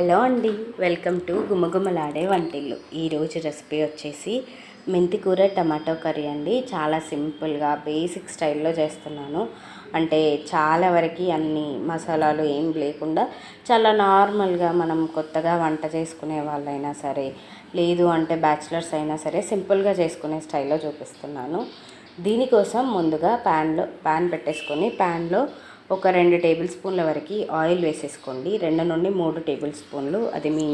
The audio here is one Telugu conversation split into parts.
హలో అండి, వెల్కమ్ టు గుమగుమలాడే వంటిల్లు. ఈరోజు రెసిపీ వచ్చేసి మెంతి కూర టమాటో కర్రీ అండి. చాలా సింపుల్గా బేసిక్ స్టైల్లో చేస్తున్నాను. అంటే చాలా వరకు అన్ని మసాలాలు ఏం లేకుండా చాలా నార్మల్గా మనం కొత్తగా వంట చేసుకునే వాళ్ళైనా సరే, లేదు అంటే బ్యాచిలర్స్ అయినా సరే సింపుల్గా చేసుకునే స్టైల్లో చూపిస్తున్నాను. దీనికోసం ముందుగా ప్యాన్ పెట్టేసుకొని ప్యాన్లో ఒక 2 టేబుల్ స్పూన్ల వరకు ఆయిల్ వేసేసుకోండి. 2 నుండి 3 టేబుల్ స్పూన్లు, అది మీ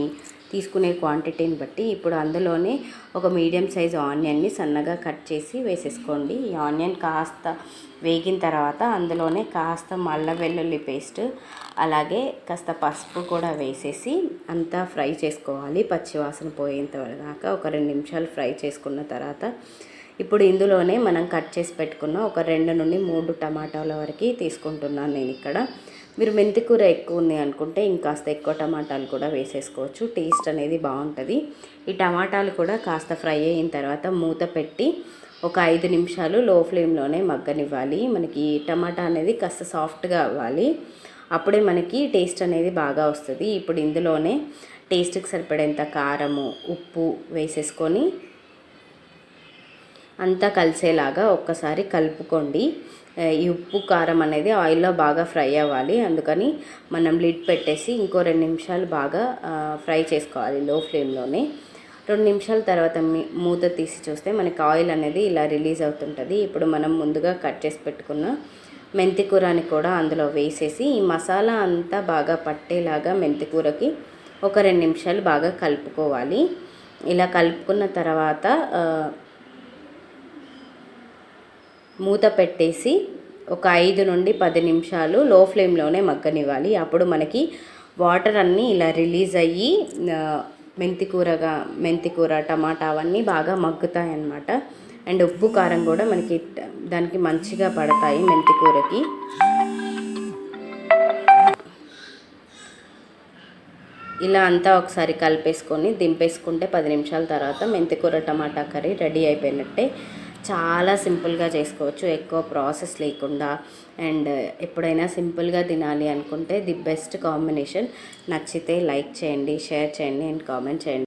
తీసుకునే క్వాంటిటీని బట్టి. ఇప్పుడు అందులోనే ఒక మీడియం సైజ్ ఆనియన్ని సన్నగా కట్ చేసి వేసేసుకోండి. ఈ ఆనియన్ కాస్త వేగిన తర్వాత అందులోనే కాస్త అల్లం వెల్లుల్లి పేస్ట్, అలాగే కాస్త పసుపు కూడా వేసేసి అంతా ఫ్రై చేసుకోవాలి. పచ్చివాసన పోయేంత దాకా ఒక 2 నిమిషాలు ఫ్రై చేసుకున్న తర్వాత ఇప్పుడు ఇందులోనే మనం కట్ చేసి పెట్టుకున్న ఒక 2 నుండి 3 టమాటాల వరకు తీసుకుంటున్నాను నేను ఇక్కడ. మీరు మెంతి కూర ఎక్కువ ఉంది అనుకుంటే ఇంకాస్త ఎక్కువ టమాటాలు కూడా వేసేసుకోవచ్చు. టేస్ట్ అనేది బాగుంటుంది. ఈ టమాటాలు కూడా కాస్త ఫ్రై అయిన తర్వాత మూత పెట్టి ఒక 5 నిమిషాలు లో ఫ్లేమ్లోనే మగ్గనివ్వాలి. మనకి టమాటా అనేది కాస్త సాఫ్ట్గా అవ్వాలి. అప్పుడే మనకి టేస్ట్ అనేది బాగా వస్తుంది. ఇప్పుడు ఇందులోనే టేస్ట్కి సరిపడేంత కారము, ఉప్పు వేసేసుకొని అంతా కలిసేలాగా ఒక్కసారి కలుపుకోండి. ఈ ఉప్పు కారం అనేది ఆయిల్లో బాగా ఫ్రై అవ్వాలి. అందుకని మనం లిడ్ పెట్టేసి ఇంకో 2 నిమిషాలు బాగా ఫ్రై చేసుకోవాలి లో ఫ్లేమ్లోనే. 2 నిమిషాల తర్వాత మూత తీసి చూస్తే మనకి ఆయిల్ అనేది ఇలా రిలీజ్ అవుతుంటుంది. ఇప్పుడు మనం ముందుగా కట్ చేసి పెట్టుకున్న మెంతి కూరని కూడా అందులో వేసేసి ఈ మసాలా అంతా బాగా పట్టేలాగా మెంతి కూరకి ఒక 2 నిమిషాలు బాగా కలుపుకోవాలి. ఇలా కలుపుకున్న తర్వాత మూత పెట్టేసి ఒక 5 నుండి 10 నిమిషాలు లో ఫ్లేమ్లోనే మగ్గనివ్వాలి. అప్పుడు మనకి వాటర్ అన్నీ ఇలా రిలీజ్ అయ్యి మెంతి కూర టమాటా అవన్నీ బాగా మగ్గుతాయి అన్నమాట. అండ్ ఉప్పు కారం కూడా మనకి దానికి మంచిగా పడతాయి మెంతి కూరకి. ఇలా అంతా ఒకసారి కలిపేసుకొని దింపేసుకుంటే 10 నిమిషాల తర్వాత మెంతి కూర టమాటా కర్రీ రెడీ అయిపోయినట్టే. చాలా సింపుల్గా చేసుకోవచ్చు, ఎక్కువ ప్రాసెస్ లేకుండా. అండ్ ఎప్పుడైనా సింపుల్గా తినాలి అనుకుంటే ది బెస్ట్ కాంబినేషన్. నచ్చితే లైక్ చేయండి, షేర్ చేయండి అండ్ కామెంట్ చేయండి.